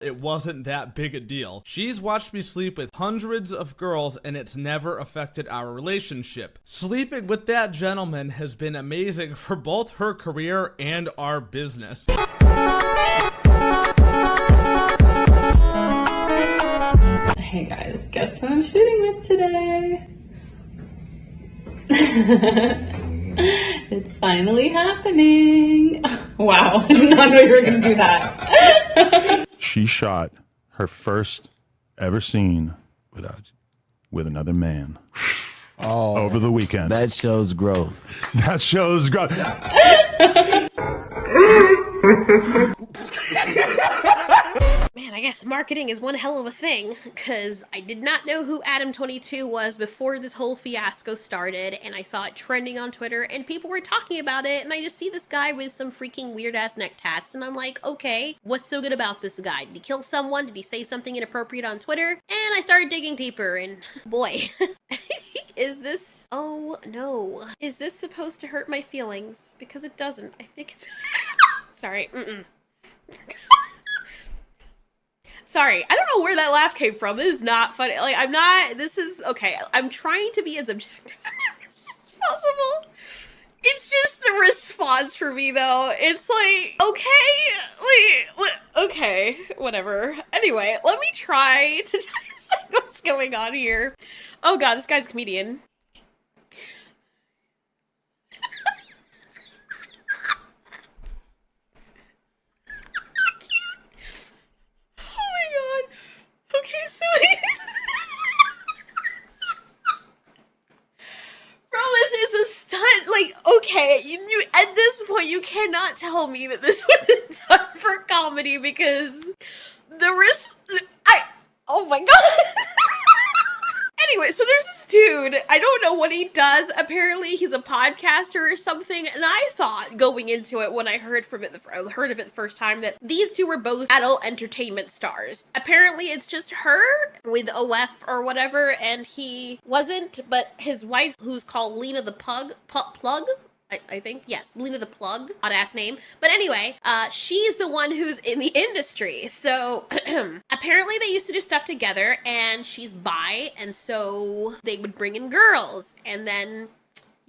it wasn't that big a deal. She's watched me sleep with hundreds of girls and it's never affected our relationship. Sleeping with that gentleman has been amazing for both her career and our business. Hey guys, guess who I'm shooting with today? It's finally happening. Wow, I did not know you were going to do that. She shot her first ever scene with another man over the weekend. That shows growth. That shows growth. Man, I guess marketing is one hell of a thing, because I did not know who Adam22 was before this whole fiasco started, and I saw it trending on Twitter, and people were talking about it, and I just see this guy with some freaking weird-ass neck tats, and I'm like, okay, what's so good about this guy? Did he kill someone? Did he say something inappropriate on Twitter? And I started digging deeper, and boy, is this... oh, no. Is this supposed to hurt my feelings? Because it doesn't. I think it's... Sorry. Sorry, I don't know where that laugh came from. This is not funny. Like, I'm not, this is, okay, I'm trying to be as objective as possible. It's just the response for me, though. It's like, okay, okay, whatever. Anyway, let me try to dissect what's going on here. Oh god, this guy's a comedian. Okay, so bro, this is a stunt. Like, okay, you at this point, you cannot tell me that this wasn't done for comedy, because the risk, oh my god. Anyway, so there's this dude, I don't know what he does, apparently he's a podcaster or something, and I thought, going into it, when I heard of it the first time, that these two were both adult entertainment stars. Apparently it's just her with OF or whatever, and he wasn't, but his wife, who's called Lena the Plug, I think, yes, Lena the Plug, odd ass name. But anyway, she's the one who's in the industry. So apparently they used to do stuff together, and she's bi, and so they would bring in girls, and then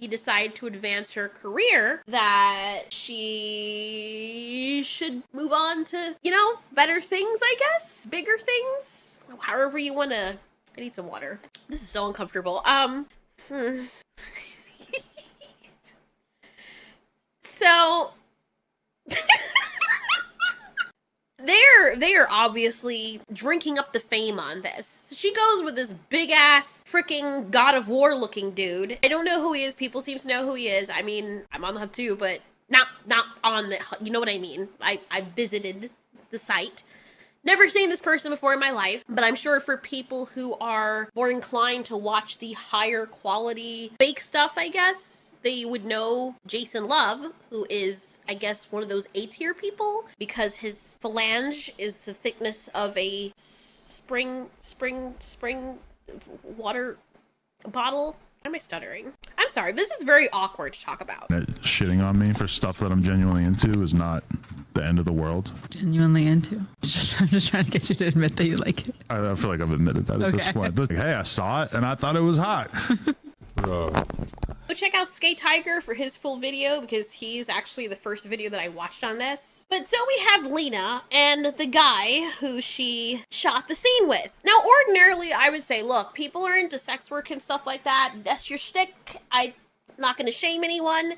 he decided to advance her career that she should move on to, you know, better things, I guess, bigger things, however you want to. I need some water. This is so uncomfortable. So they are obviously drinking up the fame on this. She goes with this big ass freaking God of War looking dude. I don't know who he is. People seem to know who he is. I mean, I'm on the hub too, but not on the, you know what I mean. I visited the site. Never seen this person before in my life, but I'm sure for people who are more inclined to watch the higher quality fake stuff, I guess, they would know Jason Love, who is, I guess, one of those A-tier people, because his phalange is the thickness of a spring water bottle. Why am I stuttering? I'm sorry, this is very awkward to talk about. Shitting on me for stuff that I'm genuinely into is not the end of the world. Genuinely into? I'm just trying to get you to admit that you like it. I feel like I've admitted that at this point. Like, hey, I saw it and I thought it was hot. Go check out Skate Tiger for his full video, because he's actually the first video that I watched on this. But so we have Lena and the guy who she shot the scene with. Now, ordinarily, I would say, look, people are into sex work and stuff like that. That's your shtick. I'm not going to shame anyone.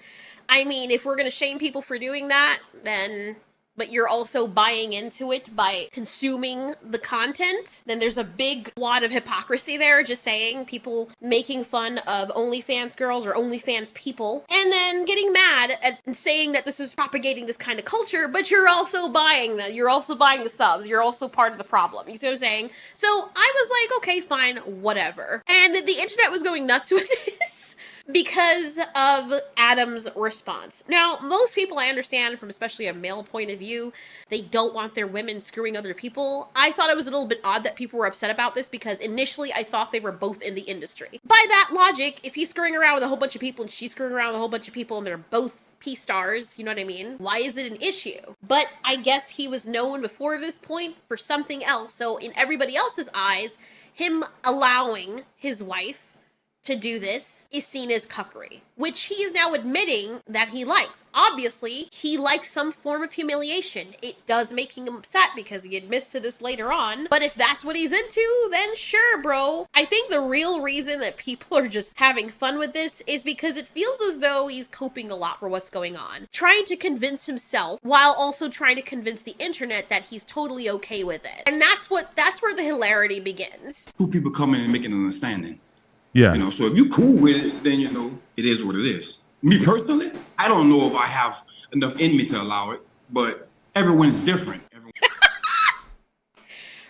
I mean, if we're going to shame people for doing that, then... but you're also buying into it by consuming the content, then there's a big lot of hypocrisy there, just saying, people making fun of OnlyFans girls or OnlyFans people, and then getting mad at saying that this is propagating this kind of culture, but you're also buying that, you're also buying the subs, you're also part of the problem, you see what I'm saying? So I was like, okay, fine, whatever. And the internet was going nuts with this. because of Adam's response. Now, most people I understand from especially a male point of view, they don't want their women screwing other people. I thought it was a little bit odd that people were upset about this because initially I thought they were both in the industry. By that logic, if he's screwing around with a whole bunch of people and she's screwing around with a whole bunch of people and they're both P-stars, you know what I mean? Why is it an issue? But I guess he was known before this point for something else. So in everybody else's eyes, him allowing his wife to do this is seen as cuckery, which he is now admitting that he likes. Obviously, he likes some form of humiliation. It does make him upset because he admits to this later on, but if that's what he's into, then sure, bro. I think the real reason that people are just having fun with this is because it feels as though he's coping a lot for what's going on, trying to convince himself while also trying to convince the internet that he's totally okay with it. And that's where the hilarity begins. Two people come in and make an understanding. Yeah. You know, so if you're cool with it, then, you know, it is what it is. Me personally, I don't know if I have enough in me to allow it, but everyone's different.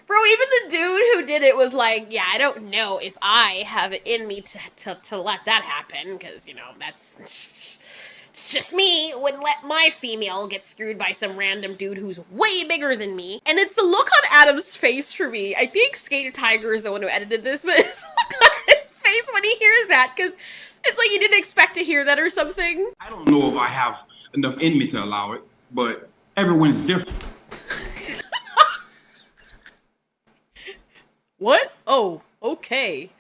Bro, even the dude who did it was like, yeah, I don't know if I have it in me to let that happen, because, you know, that's... It's just me wouldn't let my female get screwed by some random dude who's way bigger than me. And it's the look on Adam's face for me. I think Skater Tiger is the one who edited this, but it's the look on his face when he hears that, because it's like he didn't expect to hear that or something. I don't know if I have enough in me to allow it, but everyone's different. What? Oh, okay.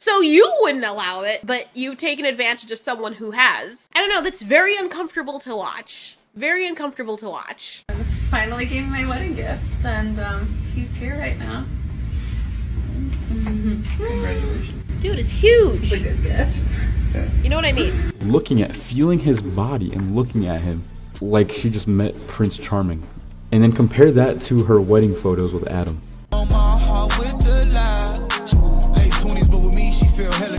So you wouldn't allow it, but you've taken advantage of someone who has. I don't know, that's very uncomfortable to watch. Very uncomfortable to watch. Finally gave me my wedding gift, and he's here right now. Congratulations. Dude, it's huge. It's a good gift. You know what I mean? Feeling his body and looking at him like she just met Prince Charming. And then compare that to her wedding photos with Adam.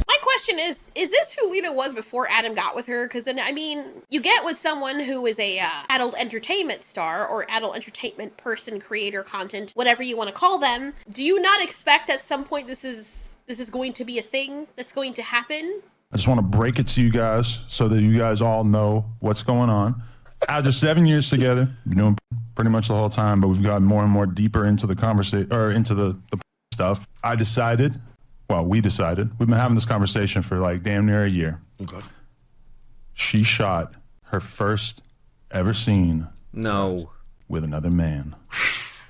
My question is this who Lena was before Adam got with her? Because then, I mean, you get with someone who is a adult entertainment star or adult entertainment person, creator, content, whatever you want to call them. Do you not expect at some point this is going to be a thing that's going to happen? I just want to break it to you guys so that you guys all know what's going on. After 7 years together, been doing pretty much the whole time, but we've gotten more and more deeper into the conversation, or into the stuff. We decided, we've been having this conversation for like damn near a year. Okay. She shot her first ever scene with another man.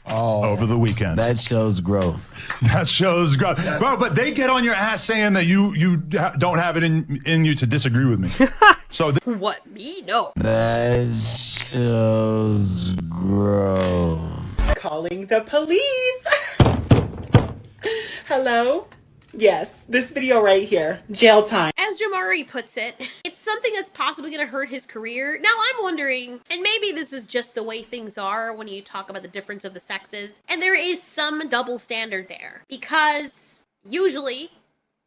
Over the weekend. That shows growth. That shows growth. Bro, but they get on your ass saying that you don't have it in you to disagree with me. So What, me? No. That shows growth. Calling the police. Hello? Yes, this video right here. Jail time. As Jamari puts it, it's something that's possibly going to hurt his career. Now, I'm wondering, and maybe this is just the way things are when you talk about the difference of the sexes, and there is some double standard there. Because usually,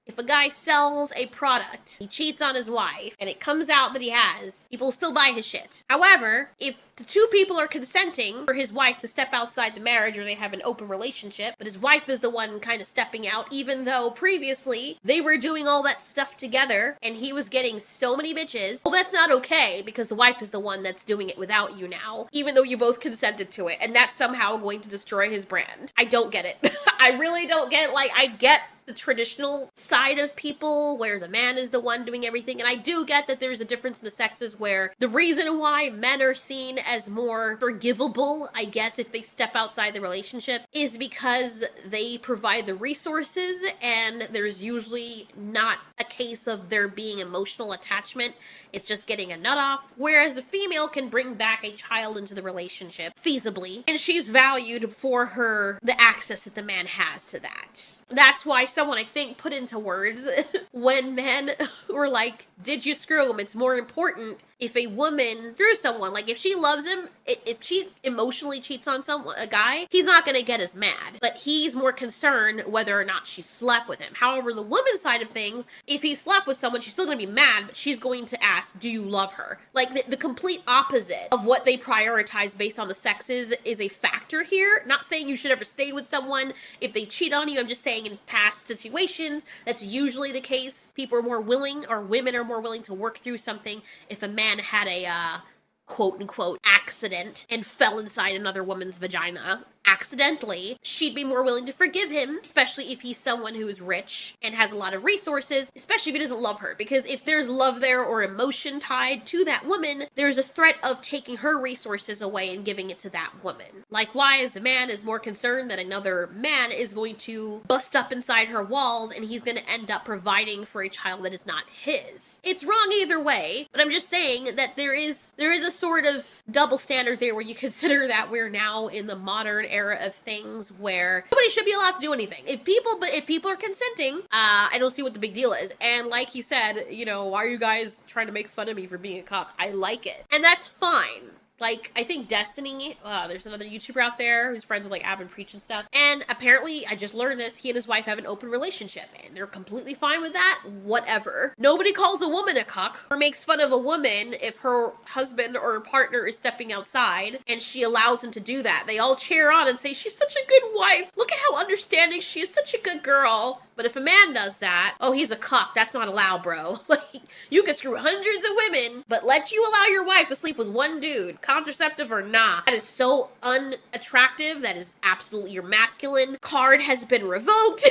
if a guy sells a product, he cheats on his wife, and it comes out that he has, people still buy his shit. However, if the two people are consenting for his wife to step outside the marriage or they have an open relationship, but his wife is the one kind of stepping out, even though previously they were doing all that stuff together and he was getting so many bitches, well, that's not okay because the wife is the one that's doing it without you now, even though you both consented to it, and that's somehow going to destroy his brand. I don't get it. I really don't get it. Like, I get the traditional side of people where the man is the one doing everything, and I do get that there's a difference in the sexes where the reason why men are seen as more forgivable, I guess, if they step outside the relationship is because they provide the resources and there's usually not a case of there being emotional attachment. It's just getting a nut off, whereas the female can bring back a child into the relationship feasibly, and she's valued for the access that the man has to that. That's why someone, I think, put into words when men were like, did you screw him? It's more important if a woman through someone, like if she loves him, if she emotionally cheats on a guy, he's not gonna get as mad, but he's more concerned whether or not she slept with him. However, the woman's side of things, if he slept with someone, she's still gonna be mad, but she's going to ask, do you love her? Like the complete opposite of what they prioritize based on the sexes is a factor here. Not saying you should ever stay with someone if they cheat on you. I'm just saying in past situations, that's usually the case. People are more willing, or women are more willing to work through something if a man had a quote-unquote accident and fell inside another woman's vagina accidentally. She'd be more willing to forgive him, especially if he's someone who is rich and has a lot of resources, especially if he doesn't love her. Because if there's love there or emotion tied to that woman, there's a threat of taking her resources away and giving it to that woman. Likewise, the man is more concerned that another man is going to bust up inside her walls and he's going to end up providing for a child that is not his. It's wrong either way, but I'm just saying that there is a sort of double standard there where you consider that we're now in the modern era of things where nobody should be allowed to do anything. If people are consenting, I don't see what the big deal is. And like he said, you know, why are you guys trying to make fun of me for being a cock? I like it. And that's fine. Like, I think Destiny, there's another YouTuber out there who's friends with, like, Adam22 and stuff. And apparently, I just learned this, he and his wife have an open relationship. And they're completely fine with that. Whatever. Nobody calls a woman a cuck or makes fun of a woman if her husband or her partner is stepping outside and she allows him to do that. They all cheer on and say, she's such a good wife. Look at how understanding she is. Such a good girl. But if a man does that, oh, he's a cuck. That's not allowed, bro. Like, you could screw hundreds of women, but let you allow your wife to sleep with one dude, contraceptive or not. That is so unattractive. That is absolutely, your masculine card has been revoked.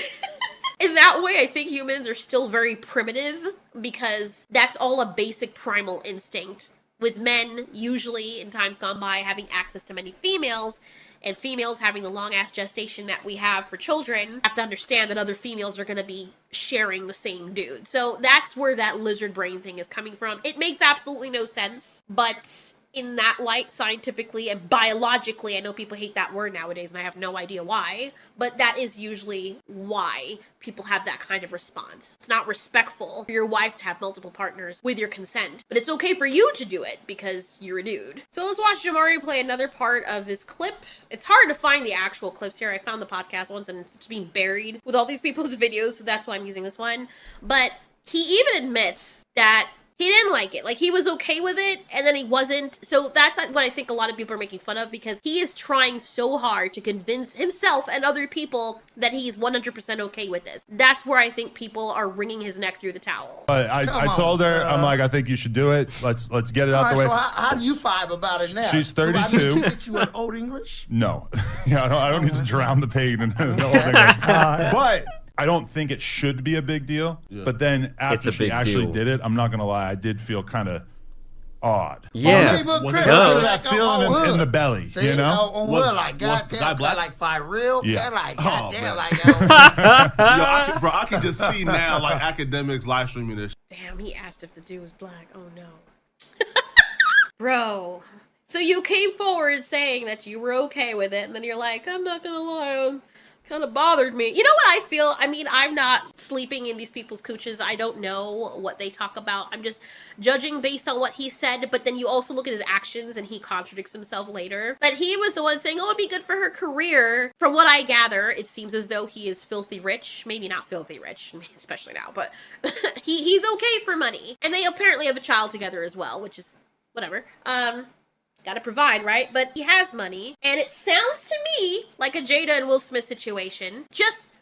In that way, I think humans are still very primitive because that's all a basic primal instinct. With men, usually in times gone by, having access to many females, and females having the long-ass gestation that we have for children, have to understand that other females are going to be sharing the same dude. So that's where that lizard brain thing is coming from. It makes absolutely no sense, but in that light, scientifically and biologically, I know people hate that word nowadays, and I have no idea why, but that is usually why people have that kind of response. It's not respectful for your wife to have multiple partners with your consent, but it's okay for you to do it because you're a dude. So let's watch Jamari play another part of this clip. It's hard to find the actual clips here. I found the podcast ones and it's just being buried with all these people's videos, so that's why I'm using this one. But he even admits that he didn't like it. Like, he was okay with it, and then he wasn't. So that's what I think a lot of people are making fun of, because he is trying so hard to convince himself and other people that he's 100% okay with this. That's where I think people are wringing his neck through the towel. I told her, I'm like, I think you should do it. Let's get it out the way. So how do you five about it now? She's 32. Do I need to teach you an Old English? No. Yeah, I don't need to drown the pain in the Old English. But I don't think it should be a big deal. Yeah. But then after she actually did it, I'm not going to lie, I did feel kind of odd. Yeah. That feeling in the belly, see, you know? On wood, like, goddamn, like, for real? Yeah. Like, goddamn, like, yo, I can just see now, like, academics live streaming this. Damn, he asked if the dude was black. Oh, no. Bro. So you came forward saying that you were okay with it, and then you're like, I'm not going to lie, kind of bothered me. You know what I feel? I mean, I'm not sleeping in these people's cooches. I don't know what they talk about. I'm just judging based on what he said, but then you also look at his actions and he contradicts himself later. But he was the one saying, oh, it'd be good for her career. From what I gather, it seems as though he is filthy rich. Maybe not filthy rich, especially now, but he's okay for money. And they apparently have a child together as well, which is whatever. Gotta provide, right? But he has money, and it sounds to me like a Jada and Will Smith situation. Just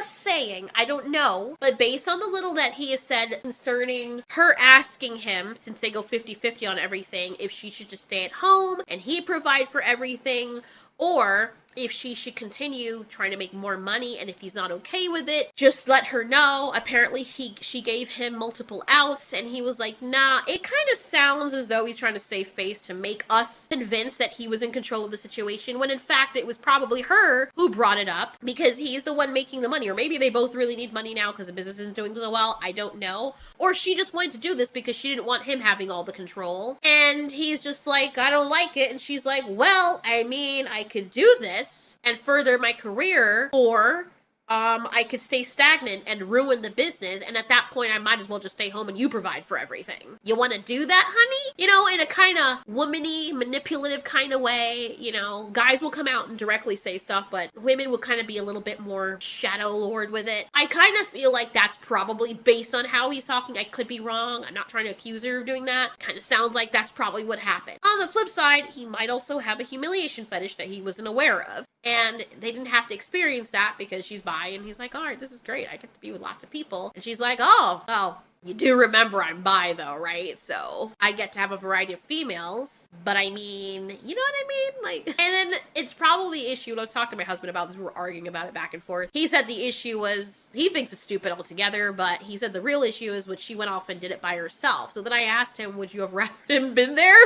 saying, I don't know. But based on the little that he has said concerning her asking him, since they go 50-50 on everything, if she should just stay at home and he provide for everything, or if she should continue trying to make more money, and if he's not okay with it, just let her know. Apparently she gave him multiple outs, and he was like, nah. It kind of sounds as though he's trying to save face to make us convinced that he was in control of the situation, when in fact it was probably her who brought it up, because he's the one making the money. Or maybe they both really need money now because the business isn't doing so well. I don't know. Or she just wanted to do this because she didn't want him having all the control, and he's just like, I don't like it. And she's like, well, I mean, I could do this and further my career, or I could stay stagnant and ruin the business, and at that point I might as well just stay home and you provide for everything. You want to do that, honey? You know, in a kind of womany, manipulative kind of way. You know, guys will come out and directly say stuff, but women will kind of be a little bit more shadow lord with it. I kind of feel like that's probably based on how he's talking. I could be wrong. I'm not trying to accuse her of doing that. Kind of sounds like that's probably what happened. On the flip side, he might also have a humiliation fetish that he wasn't aware of. And they didn't have to experience that because she's bi, and he's like, all right, this is great. I get to be with lots of people. And she's like, oh, well, you do remember I'm bi though, right? So I get to have a variety of females, but I mean, you know what I mean? Like, and then it's probably the issue. I was talking to my husband about this. We were arguing about it back and forth. He said the issue was, he thinks it's stupid altogether, but he said the real issue is when she went off and did it by herself. So then I asked him, would you have rather him been there?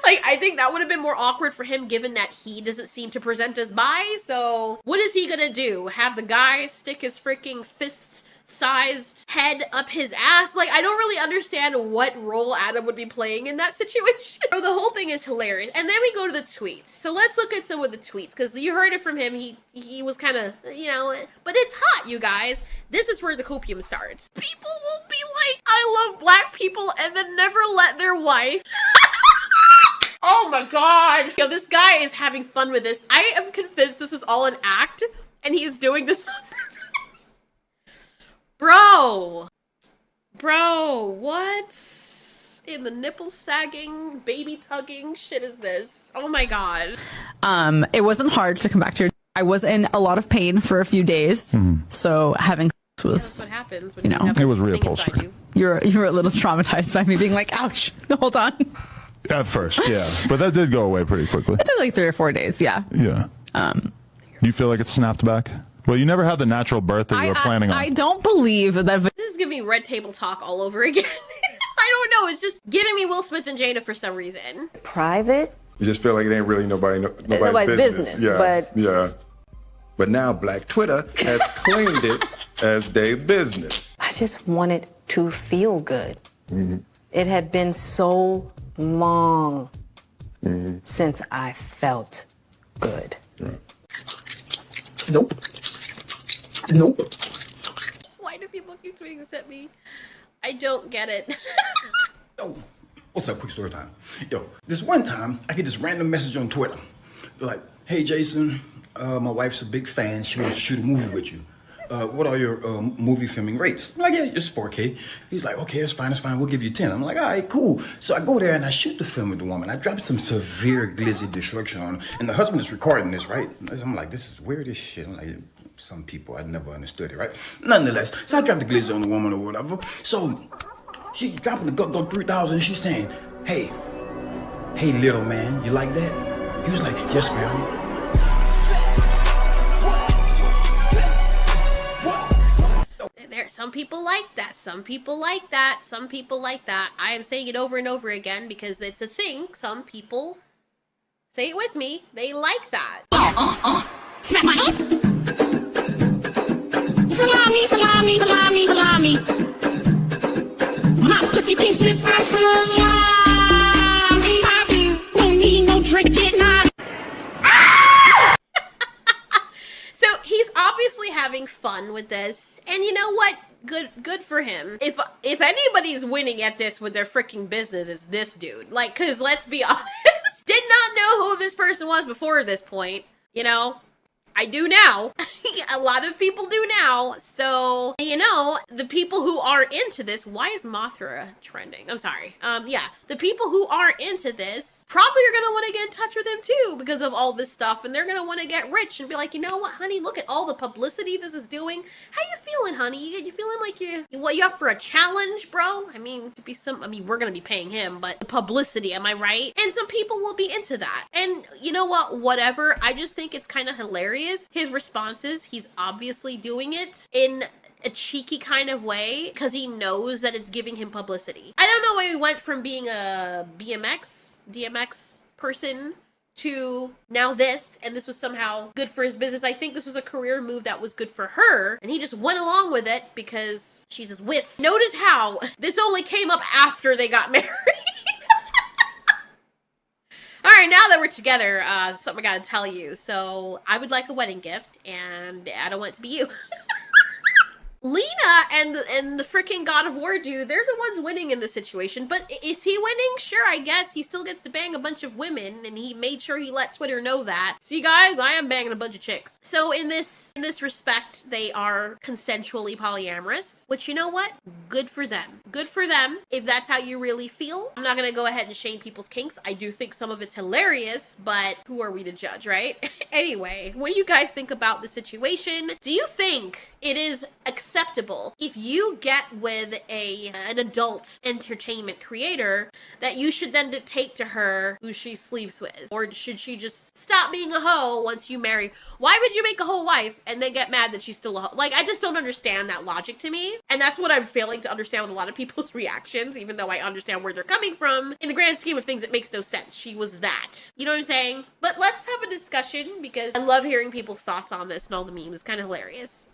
Like I think that would have been more awkward for him given that he doesn't seem to present as bi. So what is he gonna do? Have the guy stick his freaking fist-sized head up his ass? Like, I don't really understand what role Adam would be playing in that situation. So the whole thing is hilarious. And then we go to the tweets. So let's look at some of the tweets, because you heard it from him. He was kind of, you know, but it's hot, you guys. This is where the copium starts. People will be like, I love black people, and then never let their wife... Oh my god. Yo, this guy is having fun with this. I am convinced this is all an act, and he's doing this on purpose. Bro, what in the nipple sagging, baby tugging shit is this? Oh my god. It wasn't hard to come back to your... I was in a lot of pain for a few days, so having sex was... That's what happens when you know, have it was something reupholstered. inside you. You were a little traumatized by me being like, ouch, hold on. At first, yeah. But that did go away pretty quickly. It took like 3 or 4 days, yeah. Yeah. You feel like it snapped back? Well, you never had the natural birth that you were planning on. I don't believe that... This is giving me red table talk all over again. I don't know. It's just giving me Will Smith and Jada for some reason. Private? You just feel like it ain't really nobody's business. Yeah. But now Black Twitter has claimed it as their business. I just wanted to feel good. It had been so long since I felt good. Nope. Why do people keep tweeting this at me? I don't get it. Yo, what's up? Quick story time. Yo, this one time I get this random message on Twitter. They're like, hey Jason, my wife's a big fan. She wants to shoot a movie with you. What are your movie filming rates? I'm like, yeah, just 4K. He's like, okay, it's fine, we'll give you 10. I'm like, all right, cool. So I go there and I shoot the film with the woman. I dropped some severe glizzy destruction on her. And the husband is recording this, right? I'm like, this is weird as shit. I'm like, some people, I never understood it, right? Nonetheless, so I dropped the glizzy on the woman or whatever. So she dropping the go 3,000. She's saying, hey little man, you like that? He was like, yes, ma'am. There, some people like that. Some people like that. Some people like that. I am saying it over and over again because it's a thing. Some people, say it with me, they like that. Smack my ass. Salami, salami, salami, salami. My pussy piece just like salami. I don't need no drink, get not. So he's obviously having fun with this, and you know what? Good for him. If anybody's winning at this with their freaking business, it's this dude. Like, cause let's be honest, did not know who this person was before this point. You know, I do now. A lot of people do now. So, you know, the people who are into this, why is Mothra trending? I'm sorry. Yeah, the people who are into this probably are going to want to get in touch with him too because of all this stuff. And they're going to want to get rich and be like, you know what, honey, look at all the publicity this is doing. How you feeling, honey? You feeling like you up for a challenge, bro? I mean, it'd be we're going to be paying him, but the publicity, am I right? And some people will be into that. And you know what, whatever. I just think it's kind of hilarious. His responses, he's obviously doing it in a cheeky kind of way because he knows that it's giving him publicity. I don't know why he went from being a DMX person to now this, and this was somehow good for his business. I think this was a career move that was good for her, and he just went along with it because she's his whiff. Notice how this only came up after they got married. All right, now that we're together, something I gotta tell you. So I would like a wedding gift, and I don't want it to be you. Lena and the freaking God of War dude, they're the ones winning in this situation. But is he winning? Sure, I guess. He still gets to bang a bunch of women, and he made sure he let Twitter know that. See, guys, I am banging a bunch of chicks. So in this respect, they are consensually polyamorous, which, you know what? Good for them. Good for them, if that's how you really feel. I'm not gonna go ahead and shame people's kinks. I do think some of it's hilarious, but who are we to judge, right? Anyway, what do you guys think about the situation? Do you think it is acceptable if you get with an adult entertainment creator that you should then dictate to her who she sleeps with? Or should she just stop being a hoe once you marry? Why would you make a whole wife and then get mad that she's still a hoe? Like, I just don't understand that logic to me. And that's what I'm failing to understand with a lot of people's reactions, even though I understand where they're coming from. In the grand scheme of things, it makes no sense. She was that. You know what I'm saying? But let's have a discussion, because I love hearing people's thoughts on this and all the memes. It's kind of hilarious.